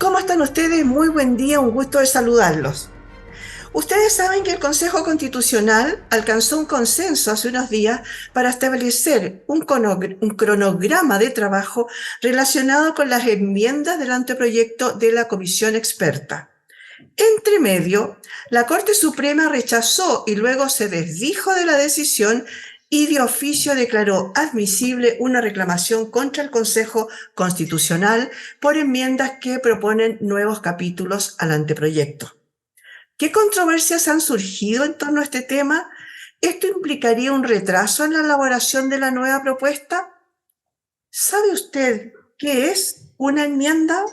¿Cómo están ustedes? Muy buen día, un gusto de saludarlos. Ustedes saben que el Consejo Constitucional alcanzó un consenso hace unos días para establecer un cronograma de trabajo relacionado con las enmiendas del anteproyecto de la comisión experta. Entre medio, la Corte Suprema rechazó y luego se desdijo de la decisión y de oficio declaró admisible una reclamación contra el Consejo Constitucional por enmiendas que proponen nuevos capítulos al anteproyecto. ¿Qué controversias han surgido en torno a este tema? ¿Esto implicaría un retraso en la elaboración de la nueva propuesta? ¿Sabe usted qué es una enmienda?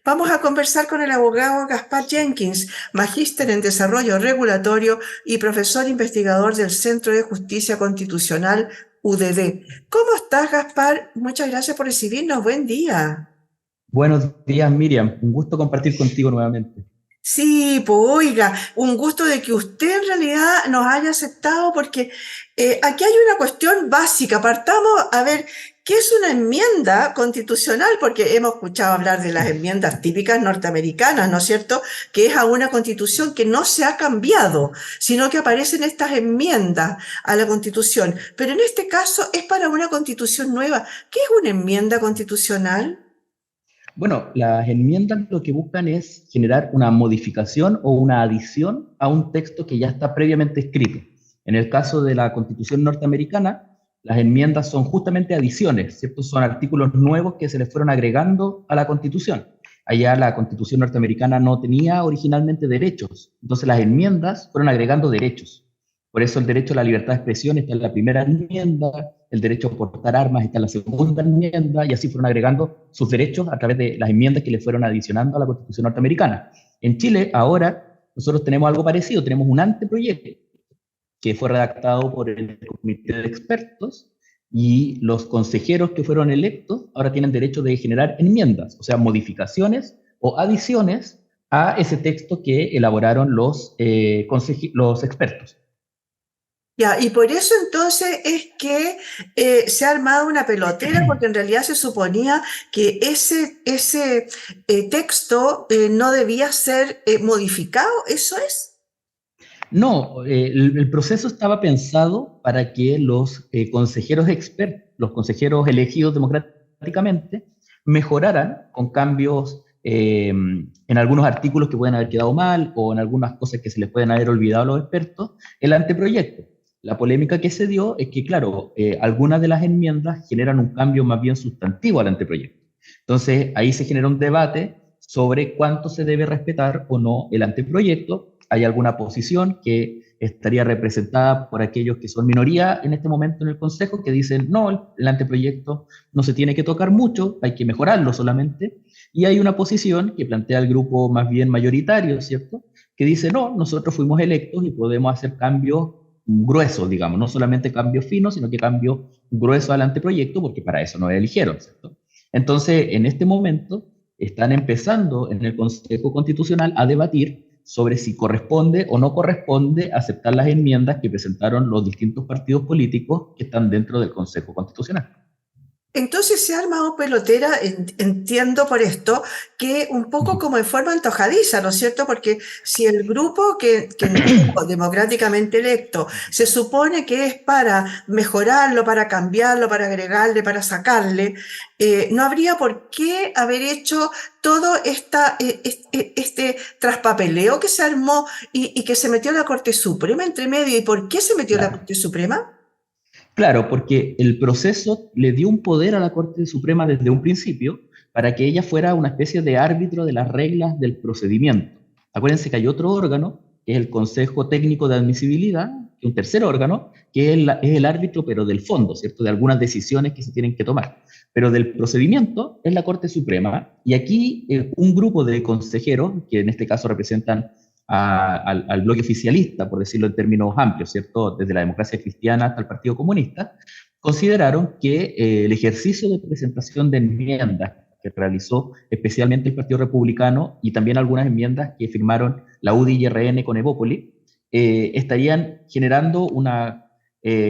Vamos a conversar con el abogado Gaspar Jenkins, magíster en desarrollo regulatorio y profesor investigador del Centro de Justicia Constitucional UDD. ¿Cómo estás, Gaspar? Muchas gracias por recibirnos. Buen día. Buenos días, Miriam. Un gusto compartir contigo nuevamente. Sí, pues oiga, un gusto de que usted en realidad nos haya aceptado porque aquí hay una cuestión básica. Partamos a ver qué es una enmienda constitucional, porque hemos escuchado hablar de las enmiendas típicas norteamericanas, ¿no es cierto? Que es a una constitución que no se ha cambiado, sino que aparecen estas enmiendas a la constitución. Pero en este caso es para una constitución nueva. ¿Qué es una enmienda constitucional? Bueno, las enmiendas lo que buscan es generar una modificación o una adición a un texto que ya está previamente escrito. En el caso de la Constitución norteamericana, las enmiendas son justamente adiciones, ¿cierto? Son artículos nuevos que se les fueron agregando a la Constitución. Allá la Constitución norteamericana no tenía originalmente derechos, entonces las enmiendas fueron agregando derechos. Por eso el derecho a la libertad de expresión está en la primera enmienda, el derecho a portar armas está en la segunda enmienda, y así fueron agregando sus derechos a través de las enmiendas que le fueron adicionando a la Constitución norteamericana. En Chile, ahora, nosotros tenemos algo parecido, tenemos un anteproyecto que fue redactado por el comité de expertos, y los consejeros que fueron electos ahora tienen derecho de generar enmiendas, o sea, modificaciones o adiciones a ese texto que elaboraron los expertos. Ya, y por eso entonces es que se ha armado una pelotera, porque en realidad se suponía que ese texto no debía ser modificado, ¿eso es? No, el proceso estaba pensado para que los consejeros expertos, los consejeros elegidos democráticamente, mejoraran con cambios en algunos artículos que pueden haber quedado mal o en algunas cosas que se les pueden haber olvidado a los expertos, el anteproyecto. La polémica que se dio es que, claro, algunas de las enmiendas generan un cambio más bien sustantivo al anteproyecto. Entonces, ahí se genera un debate sobre cuánto se debe respetar o no el anteproyecto. Hay alguna posición que estaría representada por aquellos que son minoría en este momento en el Consejo, que dicen, no, el anteproyecto no se tiene que tocar mucho, hay que mejorarlo solamente. Y hay una posición que plantea el grupo más bien mayoritario, ¿cierto? Que dice, no, nosotros fuimos electos y podemos hacer cambios gruesos, digamos, no solamente cambios finos, sino que cambios gruesos al anteproyecto, porque para eso nos eligieron, ¿cierto? Entonces, en este momento, están empezando en el Consejo Constitucional a debatir sobre si corresponde o no corresponde aceptar las enmiendas que presentaron los distintos partidos políticos que están dentro del Consejo Constitucional. Entonces se ha armado pelotera, entiendo por esto, que un poco como en forma antojadiza, ¿no es cierto? Porque si el grupo que entró democráticamente electo se supone que es para mejorarlo, para cambiarlo, para agregarle, para sacarle, no habría por qué haber hecho todo este traspapeleo que se armó y que se metió la Corte Suprema entre medio. ¿Y por qué se metió la Claro. Corte Suprema? Claro, porque el proceso le dio un poder a la Corte Suprema desde un principio para que ella fuera una especie de árbitro de las reglas del procedimiento. Acuérdense que hay otro órgano, que es el Consejo Técnico de Admisibilidad, que es un tercer órgano, que es el árbitro, pero del fondo, ¿cierto? De algunas decisiones que se tienen que tomar. Pero del procedimiento es la Corte Suprema, y aquí un grupo de consejeros, que en este caso representan al bloque oficialista, por decirlo en términos amplios, ¿cierto? Desde la democracia cristiana hasta el Partido Comunista, consideraron que el ejercicio de presentación de enmiendas que realizó especialmente el Partido Republicano y también algunas enmiendas que firmaron la UDI y RN con Evópoli, estarían generando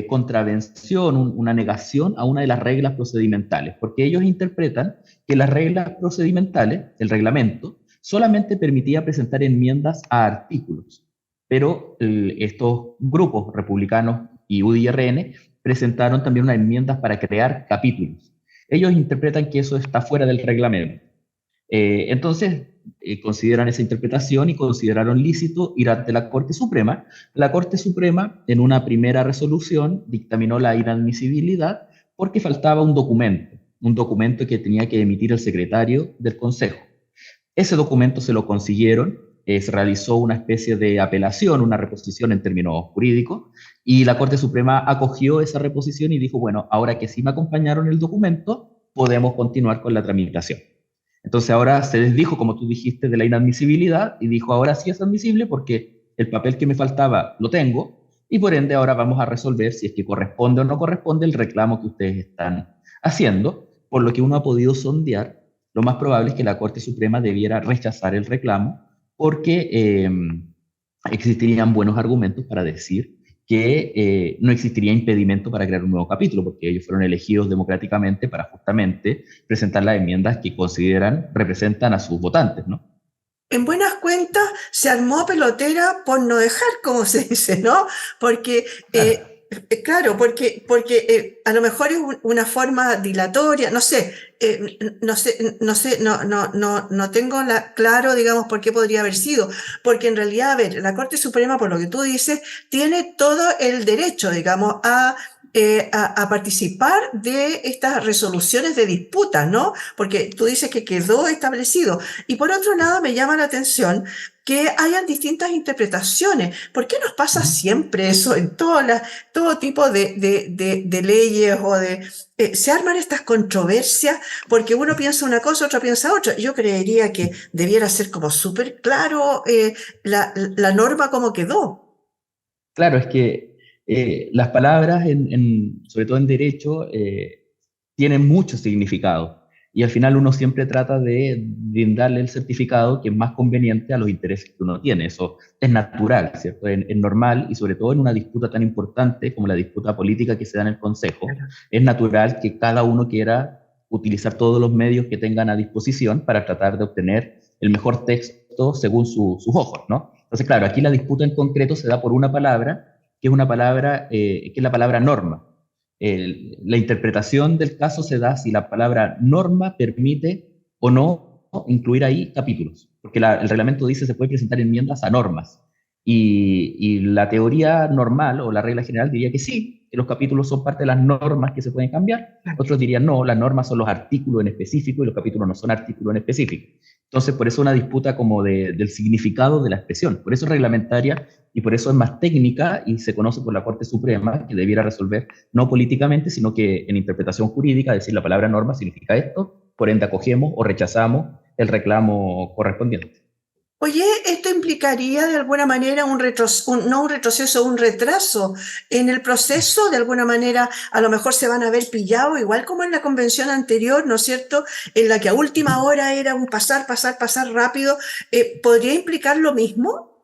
contravención, una negación a una de las reglas procedimentales, porque ellos interpretan que las reglas procedimentales, el reglamento, solamente permitía presentar enmiendas a artículos, pero estos grupos republicanos y UDI-RN presentaron también unas enmiendas para crear capítulos. Ellos interpretan que eso está fuera del reglamento. Entonces, consideran esa interpretación y consideraron lícito ir ante la Corte Suprema. La Corte Suprema, en una primera resolución, dictaminó la inadmisibilidad porque faltaba un documento que tenía que emitir el secretario del Consejo. Ese documento se lo consiguieron, se realizó una especie de apelación, una reposición en términos jurídicos, y la Corte Suprema acogió esa reposición y dijo, bueno, ahora que sí me acompañaron el documento, podemos continuar con la tramitación. Entonces ahora se desdijo, como tú dijiste, de la inadmisibilidad y dijo, ahora sí es admisible porque el papel que me faltaba lo tengo y por ende ahora vamos a resolver si es que corresponde o no corresponde el reclamo que ustedes están haciendo, por lo que uno ha podido sondear. Lo más probable es que la Corte Suprema debiera rechazar el reclamo porque existirían buenos argumentos para decir que no existiría impedimento para crear un nuevo capítulo, porque ellos fueron elegidos democráticamente para justamente presentar las enmiendas que consideran representan a sus votantes, ¿no? En buenas cuentas se armó pelotera por no dejar, como se dice, ¿no? Porque, Claro. claro, porque a lo mejor es una forma dilatoria, no sé, no tengo claro, digamos, por qué podría haber sido, porque en realidad, a ver, la Corte Suprema, por lo que tú dices, tiene todo el derecho, digamos, a participar de estas resoluciones de disputas, ¿no? Porque tú dices que quedó establecido. Y por otro lado, me llama la atención que hayan distintas interpretaciones. ¿Por qué nos pasa siempre eso en todo tipo de leyes o se arman estas controversias porque uno piensa una cosa, otro piensa otra? Yo creería que debiera ser como súper claro la norma como quedó. Claro, es que las palabras, sobre todo en derecho, tienen mucho significado. Y al final uno siempre trata de brindarle el certificado que es más conveniente a los intereses que uno tiene. Eso es natural, ¿cierto? Es normal y sobre todo en una disputa tan importante como la disputa política que se da en el Consejo, es natural que cada uno quiera utilizar todos los medios que tengan a disposición para tratar de obtener el mejor texto según sus ojos, ¿no? Entonces, claro, aquí la disputa en concreto se da por una palabra, que es una palabra, que es la palabra norma. La interpretación del caso se da si la palabra norma permite o no incluir ahí capítulos, porque el reglamento dice se puede presentar enmiendas a normas, y la teoría normal o la regla general diría que sí, que los capítulos son parte de las normas que se pueden cambiar, otros dirían no, las normas son los artículos en específico y los capítulos no son artículos en específico. Entonces, por eso una disputa como del significado de la expresión, por eso es reglamentaria y por eso es más técnica y se conoce por la Corte Suprema, que debiera resolver no políticamente, sino que en interpretación jurídica, decir la palabra norma significa esto, por ende acogemos o rechazamos el reclamo correspondiente. Oye, ¿esto implicaría de alguna manera no un retroceso, un retraso en el proceso? De alguna manera, a lo mejor se van a ver pillados, igual como en la convención anterior, ¿no es cierto? En la que a última hora era un pasar rápido. ¿Podría implicar lo mismo?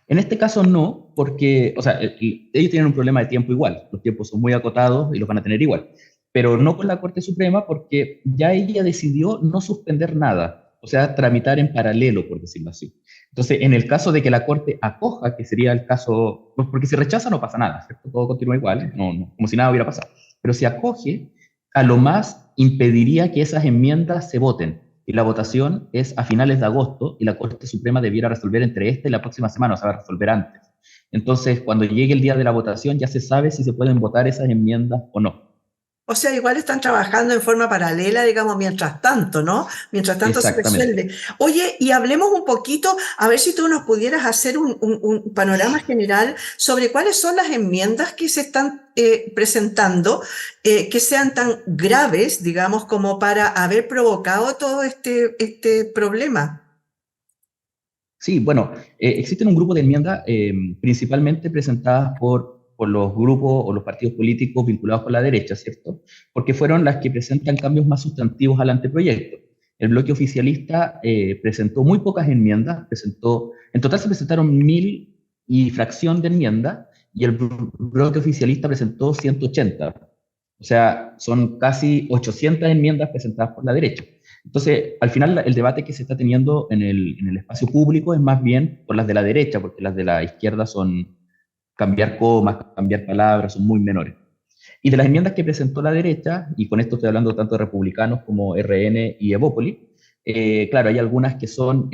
En este caso no, porque, o sea, ellos tienen un problema de tiempo igual, los tiempos son muy acotados y los van a tener igual, pero no con la Corte Suprema porque ya ella decidió no suspender nada, o sea, tramitar en paralelo, por decirlo así. Entonces, en el caso de que la Corte acoja, que sería el caso, pues porque si rechaza no pasa nada, ¿cierto? Todo continúa igual, no, como si nada hubiera pasado. Pero si acoge, a lo más impediría que esas enmiendas se voten. Y la votación es a finales de agosto y la Corte Suprema debiera resolver entre esta y la próxima semana, o sea, resolver antes. Entonces, cuando llegue el día de la votación, ya se sabe si se pueden votar esas enmiendas o no. O sea, igual están trabajando en forma paralela, digamos, mientras tanto, ¿no? Mientras tanto se Exactamente. resuelve. Oye, y hablemos un poquito, a ver si tú nos pudieras hacer un panorama general sobre cuáles son las enmiendas que se están presentando, que sean tan graves, digamos, como para haber provocado todo este problema. Sí, bueno, existen un grupo de enmiendas principalmente presentadas por los grupos o los partidos políticos vinculados con la derecha, ¿cierto? Porque fueron las que presentan cambios más sustantivos al anteproyecto. El bloque oficialista presentó muy pocas enmiendas, en total se presentaron 1000 y fracción de enmiendas, y el bloque oficialista presentó 180. O sea, son casi 800 enmiendas presentadas por la derecha. Entonces, al final, el debate que se está teniendo en el espacio público es más bien por las de la derecha, porque las de la izquierda son cambiar comas, cambiar palabras, son muy menores. Y de las enmiendas que presentó la derecha, y con esto estoy hablando tanto de republicanos como RN y Evópoli, claro, hay algunas que son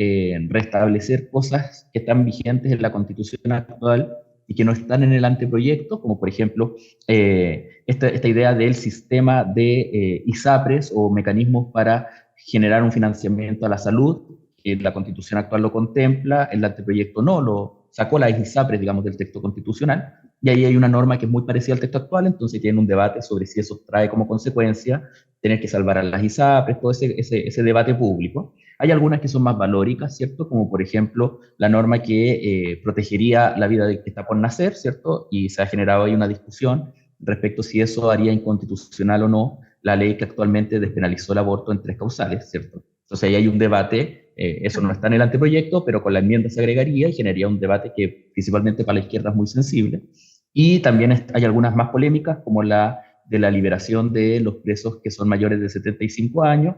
restablecer cosas que están vigentes en la constitución actual y que no están en el anteproyecto, como por ejemplo esta idea del sistema de ISAPRES o mecanismos para generar un financiamiento a la salud, que la constitución actual lo contempla, el anteproyecto no, lo sacó las ISAPRES, digamos, del texto constitucional, y ahí hay una norma que es muy parecida al texto actual, entonces tienen un debate sobre si eso trae como consecuencia tener que salvar a las ISAPRES, todo ese debate público. Hay algunas que son más valóricas, ¿cierto? Como por ejemplo la norma que protegería la vida de que está por nacer, ¿cierto? Y se ha generado ahí una discusión respecto si eso haría inconstitucional o no la ley que actualmente despenalizó el aborto en 3 causales, ¿cierto? Entonces ahí hay un debate, eso no está en el anteproyecto, pero con la enmienda se agregaría y generaría un debate que principalmente para la izquierda es muy sensible. Y también hay algunas más polémicas, como la de la liberación de los presos que son mayores de 75 años,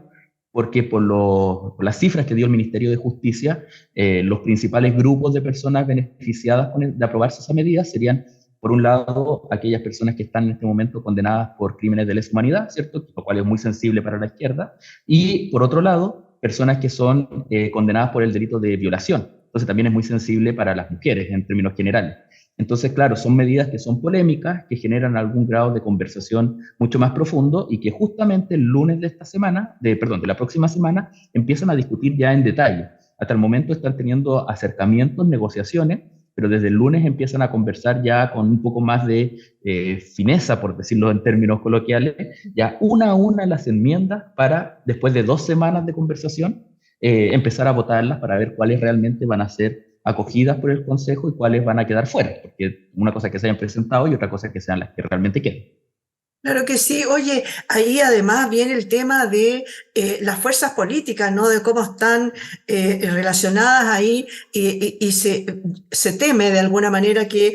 porque por las cifras que dio el Ministerio de Justicia, los principales grupos de personas beneficiadas de aprobarse esa medida serían, por un lado, aquellas personas que están en este momento condenadas por crímenes de lesa humanidad, ¿cierto? Lo cual es muy sensible para la izquierda, y por otro lado, personas que son condenadas por el delito de violación. Entonces también es muy sensible para las mujeres en términos generales. Entonces, claro, son medidas que son polémicas, que generan algún grado de conversación mucho más profundo y que justamente el lunes de esta semana, perdón, de la próxima semana, empiezan a discutir ya en detalle. Hasta el momento están teniendo acercamientos, negociaciones, pero desde el lunes empiezan a conversar ya con un poco más de fineza, por decirlo en términos coloquiales, ya una a una las enmiendas para, después de 2 semanas de conversación, empezar a votarlas para ver cuáles realmente van a ser acogidas por el Consejo y cuáles van a quedar fuera, porque una cosa es que se hayan presentado y otra cosa es que sean las que realmente queden. Claro que sí. Oye, ahí además viene el tema de las fuerzas políticas, ¿no? De cómo están relacionadas ahí y se teme de alguna manera que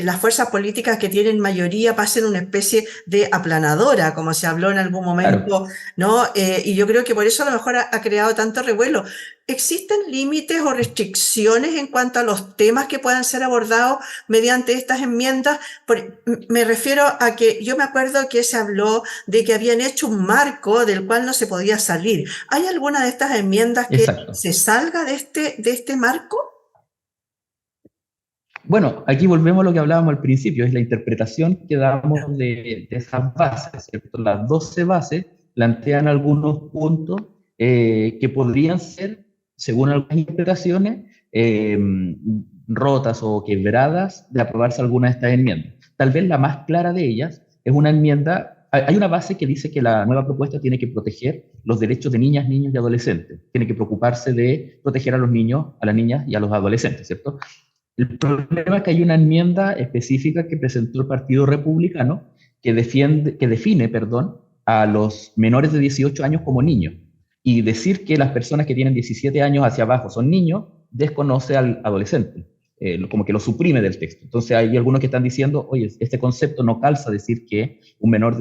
las fuerzas políticas que tienen mayoría pasen una especie de aplanadora, como se habló en algún Claro, momento, ¿no? Y yo creo que por eso a lo mejor ha creado tanto revuelo. ¿Existen límites o restricciones en cuanto a los temas que puedan ser abordados mediante estas enmiendas? Me refiero a que yo me acuerdo que se habló de que habían hecho un marco del cual no se podía salir. ¿Hay alguna de estas enmiendas que exacto. se salga de este marco? Bueno, aquí volvemos a lo que hablábamos al principio, es la interpretación que damos de esas bases, ¿cierto? Las 12 bases plantean algunos puntos que podrían ser, según algunas interpretaciones, rotas o quebradas de aprobarse alguna de estas enmiendas. Tal vez la más clara de ellas es una enmienda, hay una base que dice que la nueva propuesta tiene que proteger los derechos de niñas, niños y adolescentes, tiene que preocuparse de proteger a los niños, a las niñas y a los adolescentes, ¿cierto? El problema es que hay una enmienda específica que presentó el Partido Republicano que define, perdón, a los menores de 18 años como niños. Y decir que las personas que tienen 17 años hacia abajo son niños, desconoce al adolescente, como que lo suprime del texto. Entonces hay algunos que están diciendo, oye, este concepto no calza decir que un menor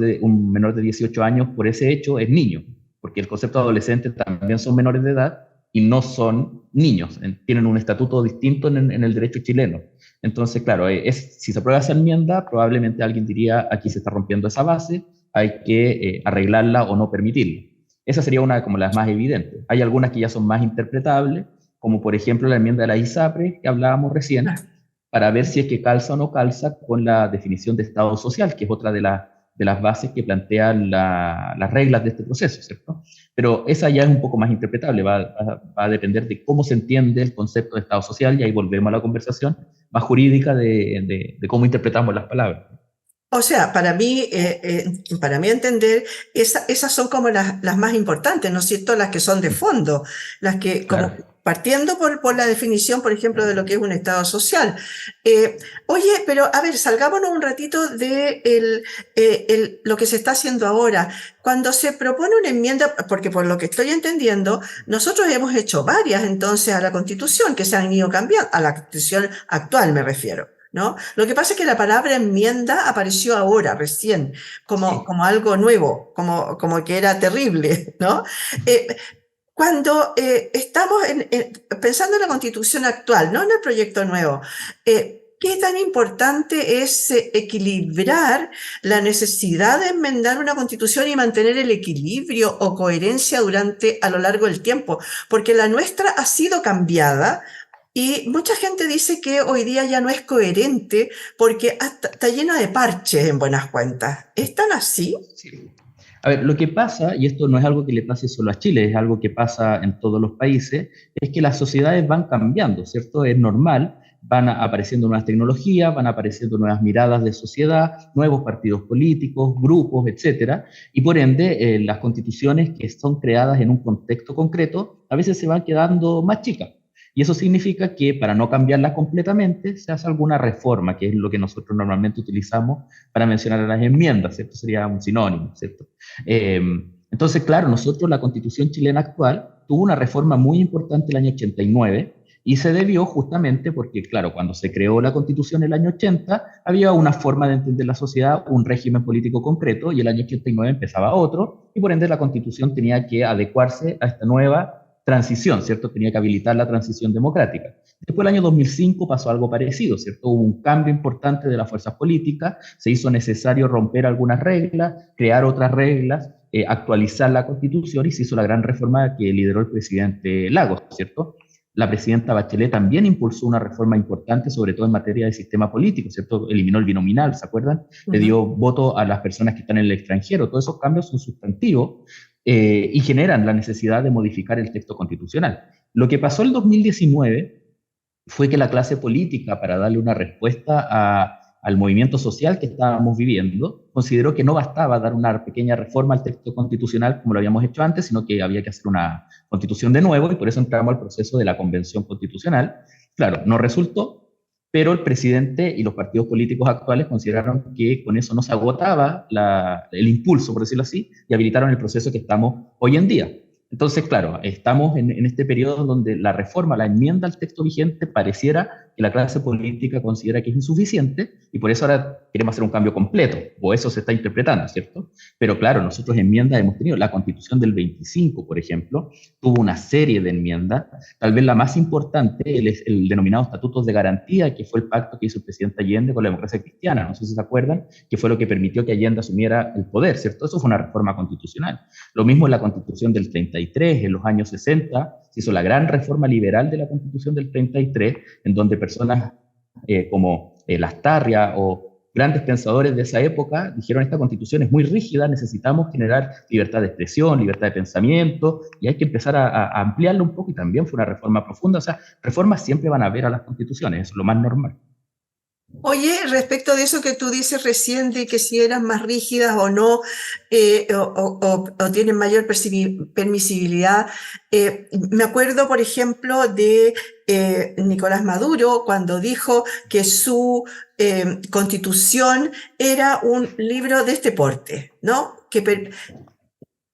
de 18 años por ese hecho es niño, porque el concepto de adolescente también son menores de edad y no son niños, tienen un estatuto distinto en el derecho chileno. Entonces, claro, si se aprueba esa enmienda, probablemente alguien diría, aquí se está rompiendo esa base, hay que arreglarla o no permitirla. Esa sería una como las más evidentes. Hay algunas que ya son más interpretables, como por ejemplo la enmienda de la ISAPRE que hablábamos recién, para ver si es que calza o no calza con la definición de Estado social, que es otra de las bases que plantean las reglas de este proceso, ¿cierto? Pero esa ya es un poco más interpretable, va a depender de cómo se entiende el concepto de Estado social, y ahí volvemos a la conversación más jurídica de cómo interpretamos las palabras. O sea, para mí entender, esas son como las más importantes, ¿no es cierto? Las que son de fondo, las que, como Claro. partiendo por la definición, por ejemplo, de lo que es un Estado social. Eh, Oye, pero a ver, salgámonos un ratito de lo que se está haciendo ahora. Cuando se propone una enmienda, porque por lo que estoy entendiendo, nosotros hemos hecho varias entonces a la Constitución que se han ido cambiando, a la Constitución actual me refiero. ¿no? Lo que pasa es que la palabra enmienda apareció ahora, recién, Sí. como algo nuevo, como que era terrible, ¿no? Eh, Cuando estamos pensando en la constitución actual, no en el proyecto nuevo, ¿qué tan importante es equilibrar la necesidad de enmendar una constitución y mantener el equilibrio o coherencia a lo largo del tiempo? Porque la nuestra ha sido cambiada y mucha gente dice que hoy día ya no es coherente porque está llena de parches en buenas cuentas. ¿Es tan así? Sí. A ver, lo que pasa, y esto no es algo que le pase solo a Chile, es algo que pasa en todos los países, es que las sociedades van cambiando, ¿cierto? Es normal, apareciendo nuevas tecnologías, van apareciendo nuevas miradas de sociedad, nuevos partidos políticos, grupos, etcétera, y por ende, las constituciones que son creadas en un contexto concreto a veces se van quedando más chicas. Y eso significa que para no cambiarla completamente, se hace alguna reforma, que es lo que nosotros normalmente utilizamos para mencionar a las enmiendas, ¿cierto? Sería un sinónimo, ¿cierto? Eh, entonces, claro, nosotros, la Constitución chilena actual, tuvo una reforma muy importante el año 89 y se debió justamente porque, claro, cuando se creó la Constitución en el año 80, había una forma de entender la sociedad, un régimen político concreto, y el año 89 empezaba otro, y por ende la Constitución tenía que adecuarse a esta nueva transición, ¿cierto? Tenía que habilitar la transición democrática. Después, el año 2005 pasó algo parecido, ¿cierto? Hubo un cambio importante de las fuerzas políticas, se hizo necesario romper algunas reglas, crear otras reglas, actualizar la Constitución y se hizo la gran reforma que lideró el presidente Lagos, ¿cierto? La presidenta Bachelet también impulsó una reforma importante, sobre todo en materia de sistema político, ¿cierto? Eliminó el binominal, ¿se acuerdan? Le Ujú. dio voto a las personas que están en el extranjero. Todos esos cambios son sustantivos y generan la necesidad de modificar el texto constitucional. Lo que pasó en 2019 fue que la clase política, para darle una respuesta al movimiento social que estábamos viviendo, consideró que no bastaba dar una pequeña reforma al texto constitucional como lo habíamos hecho antes, sino que había que hacer una constitución de nuevo y por eso entramos al proceso de la convención constitucional. Claro, no resultó, pero el presidente y los partidos políticos actuales consideraron que con eso no se agotaba el impulso, por decirlo así, y habilitaron el proceso que estamos hoy en día. Entonces, claro, estamos en este periodo donde la reforma, la enmienda al texto vigente pareciera que la clase política considera que es insuficiente y por eso ahora queremos hacer un cambio completo, o eso se está interpretando, ¿cierto? Pero claro, nosotros enmiendas hemos tenido, la Constitución del 25, por ejemplo, tuvo una serie de enmiendas, tal vez la más importante, el denominado Estatutos de Garantía, que fue el pacto que hizo el presidente Allende con la democracia cristiana, no sé si se acuerdan, que fue lo que permitió que Allende asumiera el poder, ¿cierto? Eso fue una reforma constitucional. Lo mismo en la Constitución del 33, en los años 60, se hizo la gran reforma liberal de la Constitución del 33, en donde personas como Lastarria o grandes pensadores de esa época dijeron esta constitución es muy rígida, necesitamos generar libertad de expresión, libertad de pensamiento, y hay que empezar a ampliarlo un poco, y también fue una reforma profunda. O sea, reformas siempre van a haber a las constituciones, eso es lo más normal. Oye, respecto de eso que tú dices recién, de que si eran más rígidas o no, o tienen mayor permisibilidad, me acuerdo, por ejemplo, de Nicolás Maduro cuando dijo que su constitución era un libro de este porte, ¿no?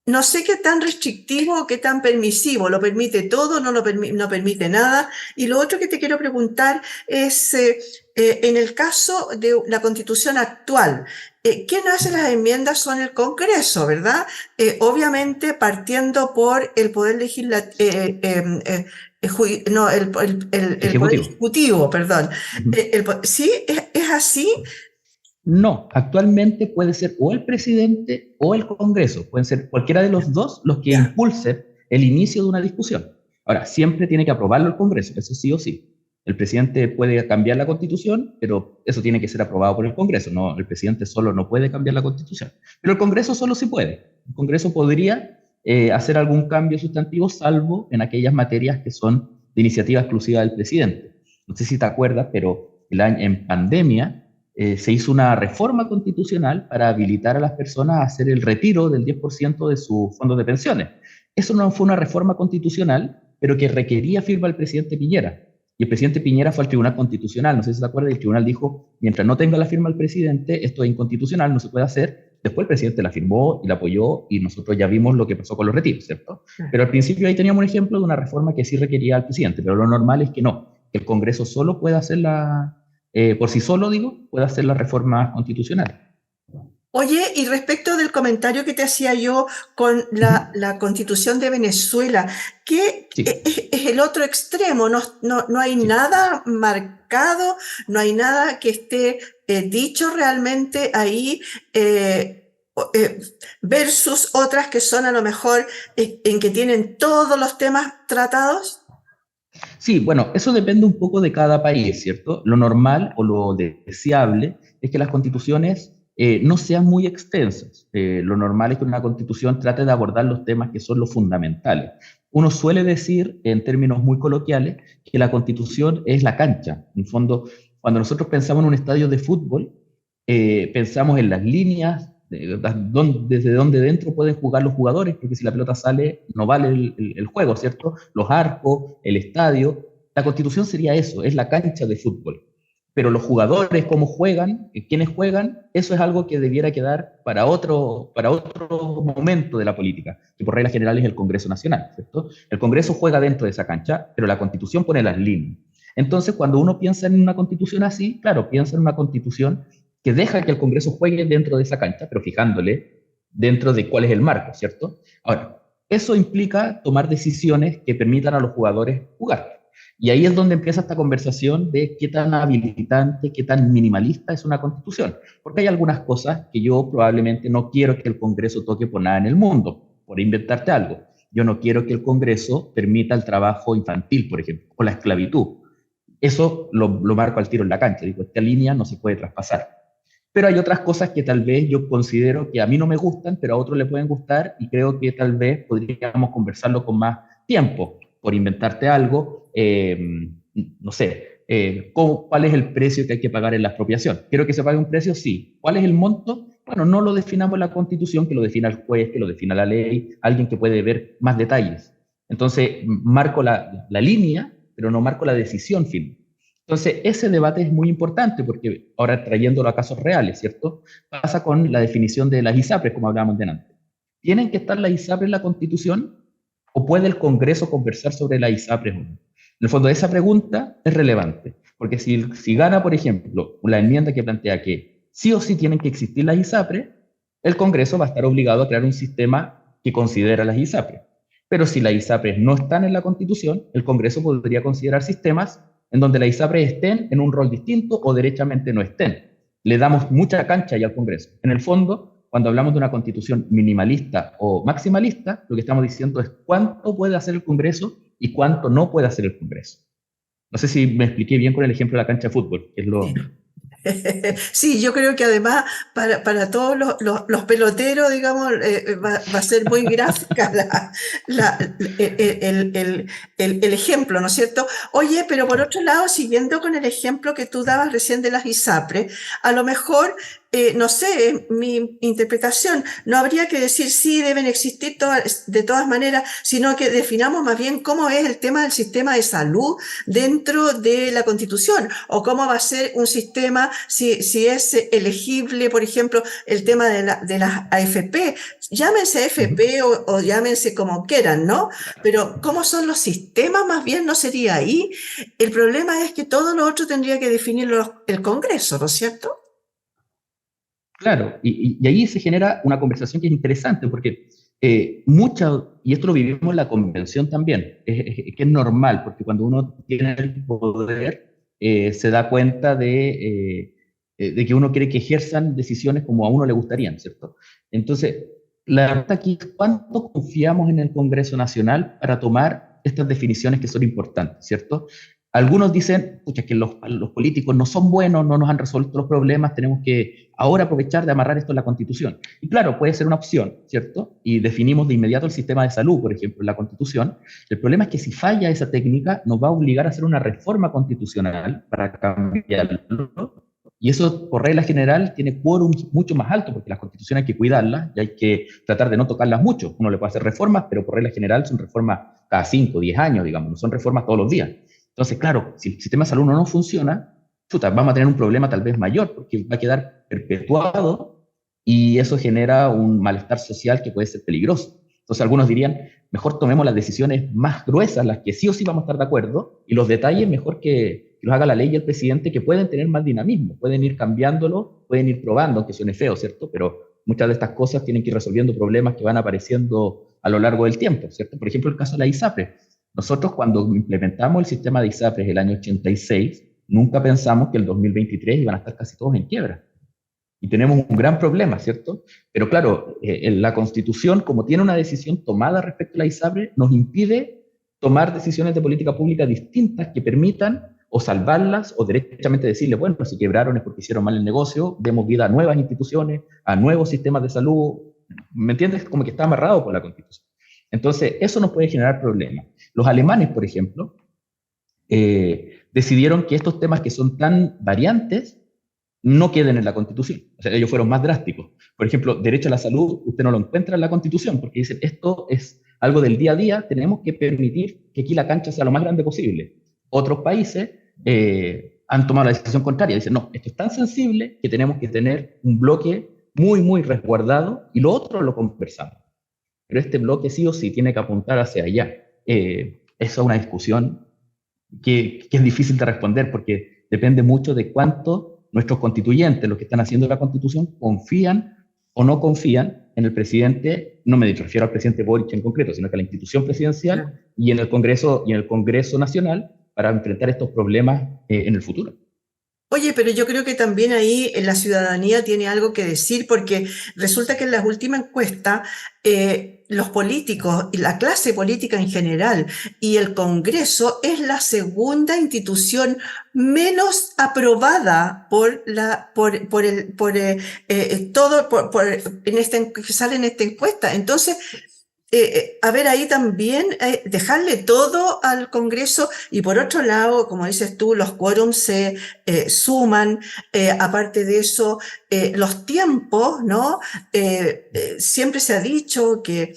No sé qué tan restrictivo o qué tan permisivo, lo permite todo, no permite nada. Y lo otro que te quiero preguntar es, en el caso de la constitución actual, ¿quién hace las enmiendas? Son el Congreso, ¿verdad? Obviamente partiendo por el Poder Legislativo, no, el Poder Ejecutivo. Ejecutivo, perdón. Uh -huh. ¿Sí? ¿Es así? No, actualmente puede ser o el presidente o el Congreso, pueden ser cualquiera de los dos los que Ya. impulsen el inicio de una discusión. Ahora, siempre tiene que aprobarlo el Congreso, eso sí o sí. El presidente puede cambiar la Constitución, pero eso tiene que ser aprobado por el Congreso. No, el presidente solo no puede cambiar la Constitución, pero el Congreso solo sí puede. El Congreso podría hacer algún cambio sustantivo, salvo en aquellas materias que son de iniciativa exclusiva del presidente. No sé si te acuerdas, pero en pandemia se hizo una reforma constitucional para habilitar a las personas a hacer el retiro del 10% de sus fondos de pensiones. Eso no fue una reforma constitucional, pero que requería firma del presidente Piñera. Y el presidente Piñera fue al Tribunal Constitucional, no sé si se acuerda, y el tribunal dijo, mientras no tenga la firma del presidente, esto es inconstitucional, no se puede hacer. Después el presidente la firmó y la apoyó, y nosotros ya vimos lo que pasó con los retiros, ¿cierto? Pero al principio ahí teníamos un ejemplo de una reforma que sí requería al presidente, pero lo normal es que no, que el Congreso solo puede hacer por sí solo, digo, puede hacer la reforma constitucional. Oye, y respecto del comentario que te hacía yo con Ujú. la Constitución de Venezuela, ¿qué Sí, es el otro extremo? No, no hay sí. nada marcado, no hay nada que esté dicho realmente ahí versus otras que son a lo mejor en que tienen todos los temas tratados. Sí, bueno, eso depende un poco de cada país, ¿cierto? Lo normal o lo deseable es que las constituciones no sean muy extensas. Lo normal es que una constitución trate de abordar los temas que son los fundamentales. Uno suele decir, en términos muy coloquiales, que la constitución es la cancha. En fondo, cuando nosotros pensamos en un estadio de fútbol, pensamos en las líneas, desde donde dentro pueden jugar los jugadores, porque si la pelota sale, no vale el juego, ¿cierto? Los arcos, el estadio. La constitución sería eso, es la cancha de fútbol. Pero los jugadores, cómo juegan, quiénes juegan, eso es algo que debiera quedar para otro momento de la política, que por regla general es el Congreso Nacional, ¿cierto? El Congreso juega dentro de esa cancha, pero la constitución pone las líneas. Entonces, cuando uno piensa en una constitución así, claro, piensa en una constitución que deja que el Congreso juegue dentro de esa cancha, pero fijándole dentro de cuál es el marco, ¿cierto? Ahora, eso implica tomar decisiones que permitan a los jugadores jugar. Y ahí es donde empieza esta conversación de qué tan habilitante, qué tan minimalista es una constitución. Porque hay algunas cosas que yo probablemente no quiero que el Congreso toque por nada en el mundo, por inventarte algo. Yo no quiero que el Congreso permita el trabajo infantil, por ejemplo, o la esclavitud. Eso lo marco al tiro en la cancha. Digo, esta línea no se puede traspasar. Pero hay otras cosas que tal vez yo considero que a mí no me gustan, pero a otros le pueden gustar y creo que tal vez podríamos conversarlo con más tiempo, por inventarte algo, no sé, ¿cuál es el precio que hay que pagar en la expropiación? ¿Quiero que se pague un precio? Sí. ¿Cuál es el monto? Bueno, no lo definamos en la Constitución, que lo defina el juez, que lo defina la ley, alguien que puede ver más detalles. Entonces, marco la línea, pero no marco la decisión final. Entonces, ese debate es muy importante porque ahora trayéndolo a casos reales, ¿cierto? Pasa con la definición de las ISAPRES, como hablábamos de antes. ¿Tienen que estar las ISAPRES en la Constitución o puede el Congreso conversar sobre las ISAPRES o no? En el fondo, esa pregunta es relevante, porque si gana, por ejemplo, la enmienda que plantea que sí o sí tienen que existir las ISAPRES, el Congreso va a estar obligado a crear un sistema que considera las ISAPRES. Pero si las ISAPRES no están en la Constitución, el Congreso podría considerar sistemas en donde las ISAPRES estén en un rol distinto o derechamente no estén. Le damos mucha cancha ya al Congreso. En el fondo, cuando hablamos de una constitución minimalista o maximalista, lo que estamos diciendo es cuánto puede hacer el Congreso y cuánto no puede hacer el Congreso. No sé si me expliqué bien con el ejemplo de la cancha de fútbol, que es lo... Sí, yo creo que además para todos los peloteros, digamos, va a ser muy gráfica el ejemplo, ¿no es cierto? Oye, pero por otro lado, siguiendo con el ejemplo que tú dabas recién de las ISAPRES, a lo mejor, no sé, mi interpretación, no habría que decir sí, deben existir de todas maneras, sino que definamos más bien cómo es el tema del sistema de salud dentro de la Constitución, o cómo va a ser un sistema, si es elegible, por ejemplo, el tema de las AFP, llámense AFP o llámense como quieran, ¿no? Pero cómo son los sistemas, más bien no sería ahí. El problema es que todo lo otro tendría que definirlo el Congreso, ¿no es cierto? Claro, y ahí se genera una conversación que es interesante, porque y esto lo vivimos en la convención también, que es normal, porque cuando uno tiene el poder, se da cuenta de que uno quiere que ejerzan decisiones como a uno le gustarían, ¿cierto? Entonces, la verdad aquí es cuánto confiamos en el Congreso Nacional para tomar estas definiciones que son importantes, ¿cierto? Algunos dicen, pucha, que los políticos no son buenos, no nos han resuelto los problemas, tenemos que ahora aprovechar de amarrar esto en la Constitución. Y claro, puede ser una opción, ¿cierto? Y definimos de inmediato el sistema de salud, por ejemplo, en la Constitución. El problema es que si falla esa técnica, nos va a obligar a hacer una reforma constitucional para cambiarlo. Y eso, por regla general, tiene quórum mucho más alto, porque las constituciones hay que cuidarlas y hay que tratar de no tocarlas mucho. Uno le puede hacer reformas, pero por regla general son reformas cada 5, 10 años, digamos, no son reformas todos los días. Entonces, claro, si el sistema de salud no funciona, chuta, vamos a tener un problema tal vez mayor, porque va a quedar perpetuado y eso genera un malestar social que puede ser peligroso. Entonces, algunos dirían, mejor tomemos las decisiones más gruesas, las que sí o sí vamos a estar de acuerdo, y los detalles mejor que los haga la ley y el presidente, que pueden tener más dinamismo, pueden ir cambiándolo, pueden ir probando, aunque suene feo, ¿cierto? Pero muchas de estas cosas tienen que ir resolviendo problemas que van apareciendo a lo largo del tiempo, ¿cierto? Por ejemplo, el caso de la ISAPRE. Nosotros cuando implementamos el sistema de ISAPRES el año 86, nunca pensamos que el 2023 iban a estar casi todos en quiebra. Y tenemos un gran problema, ¿cierto? Pero claro, la Constitución, como tiene una decisión tomada respecto a la ISAPRE, nos impide tomar decisiones de política pública distintas que permitan o salvarlas o derechamente decirle, bueno, si quebraron es porque hicieron mal el negocio, demos vida a nuevas instituciones, a nuevos sistemas de salud. ¿Me entiendes? Como que está amarrado por la Constitución. Entonces, eso nos puede generar problemas. Los alemanes, por ejemplo, decidieron que estos temas que son tan variantes no queden en la Constitución. O sea, ellos fueron más drásticos. Por ejemplo, derecho a la salud, usted no lo encuentra en la Constitución, porque dicen, esto es algo del día a día, tenemos que permitir que aquí la cancha sea lo más grande posible. Otros países han tomado la decisión contraria, dicen, no, esto es tan sensible que tenemos que tener un bloque muy, muy resguardado, y lo otro lo conversamos. Pero este bloque sí o sí tiene que apuntar hacia allá. Esa es una discusión que es difícil de responder, porque depende mucho de cuánto nuestros constituyentes, los que están haciendo la Constitución, confían o no confían en el presidente. No me refiero al presidente Boric en concreto, sino que a la institución presidencial y en el Congreso Nacional para enfrentar estos problemas en el futuro. Oye, pero yo creo que también ahí la ciudadanía tiene algo que decir, porque resulta que en las últimas encuestas los políticos y la clase política en general y el Congreso es la segunda institución menos aprobada que sale en esta encuesta. Entonces, a ver, ahí también dejarle todo al Congreso, y por otro lado, como dices tú, los quórums se suman, aparte de eso, los tiempos, ¿no? Siempre se ha dicho que,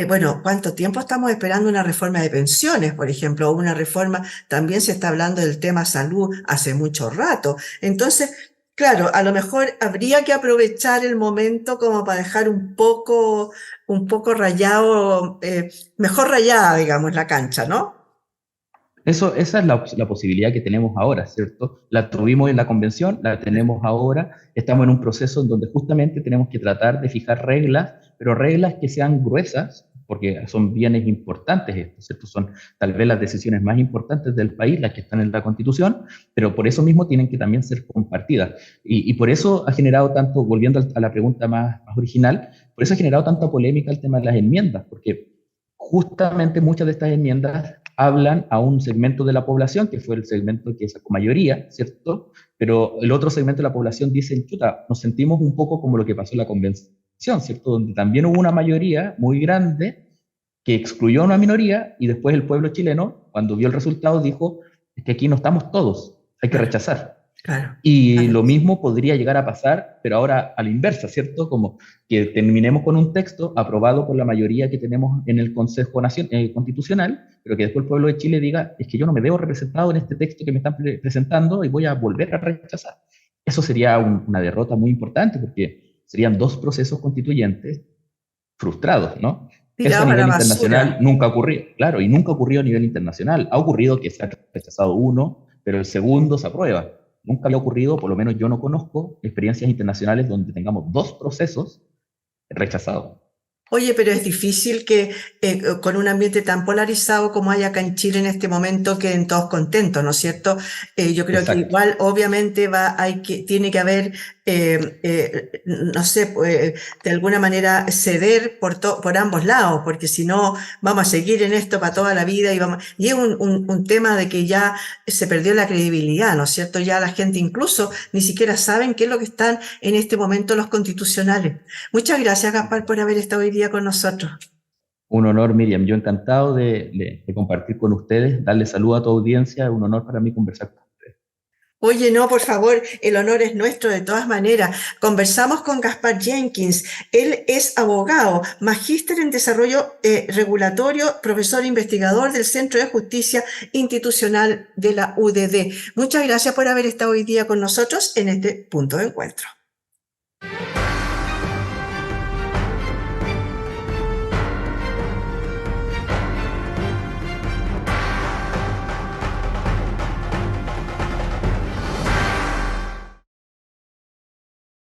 bueno, ¿cuánto tiempo estamos esperando una reforma de pensiones, por ejemplo? O una reforma, también se está hablando del tema salud hace mucho rato. Entonces, claro, a lo mejor habría que aprovechar el momento como para dejar un poco rayado, mejor rayada, digamos, la cancha, ¿no? Esa es la posibilidad que tenemos ahora, ¿cierto? La tuvimos en la convención, la tenemos ahora, estamos en un proceso en donde justamente tenemos que tratar de fijar reglas, pero reglas que sean gruesas, porque son bienes importantes estos, ¿cierto? Son tal vez las decisiones más importantes del país, las que están en la Constitución, pero por eso mismo tienen que también ser compartidas. Y por eso ha generado tanto, volviendo a la pregunta más original, por eso ha generado tanta polémica el tema de las enmiendas, porque justamente muchas de estas enmiendas hablan a un segmento de la población, que fue el segmento que sacó mayoría, ¿cierto? Pero el otro segmento de la población dice, chuta, nos sentimos un poco como lo que pasó en la convención, ¿cierto? Donde también hubo una mayoría muy grande que excluyó a una minoría, y después el pueblo chileno, cuando vio el resultado, dijo, es que aquí no estamos todos, hay que rechazar. Claro, Y claro. lo mismo podría llegar a pasar, pero ahora a la inversa, ¿cierto? Como que terminemos con un texto aprobado por la mayoría que tenemos en el Consejo Constitucional, pero que después el pueblo de Chile diga, es que yo no me veo representado en este texto que me están presentando y voy a volver a rechazar. Eso sería una derrota muy importante, porque serían dos procesos constituyentes frustrados, ¿no? Eso a Tirado a la nivel internacional basura. nunca ocurrió, claro, y nunca ocurrió a nivel internacional. Ha ocurrido que se ha rechazado uno, pero el segundo se aprueba. Nunca le ha ocurrido, por lo menos yo no conozco, experiencias internacionales donde tengamos dos procesos rechazados. Oye, pero es difícil que con un ambiente tan polarizado como hay acá en Chile en este momento queden todos contentos, ¿no es cierto? Yo creo que Exacto. igual, obviamente, tiene que haber, no sé, pues, de alguna manera ceder por ambos lados, porque si no vamos a seguir en esto para toda la vida, y es un tema de que ya se perdió la credibilidad, ¿no es cierto? Ya la gente incluso ni siquiera saben qué es lo que están en este momento los constitucionales. Muchas gracias, Gaspar, por haber estado hoy día con nosotros. Un honor, Miriam. Yo encantado de compartir con ustedes, darle salud a tu audiencia. Es un honor para mí conversar con ustedes. Oye, no, por favor, el honor es nuestro de todas maneras. Conversamos con Gaspar Jenkins. Él es abogado, magíster en desarrollo regulatorio, profesor investigador del Centro de Justicia Institucional de la UDD. Muchas gracias por haber estado hoy día con nosotros en este punto de encuentro.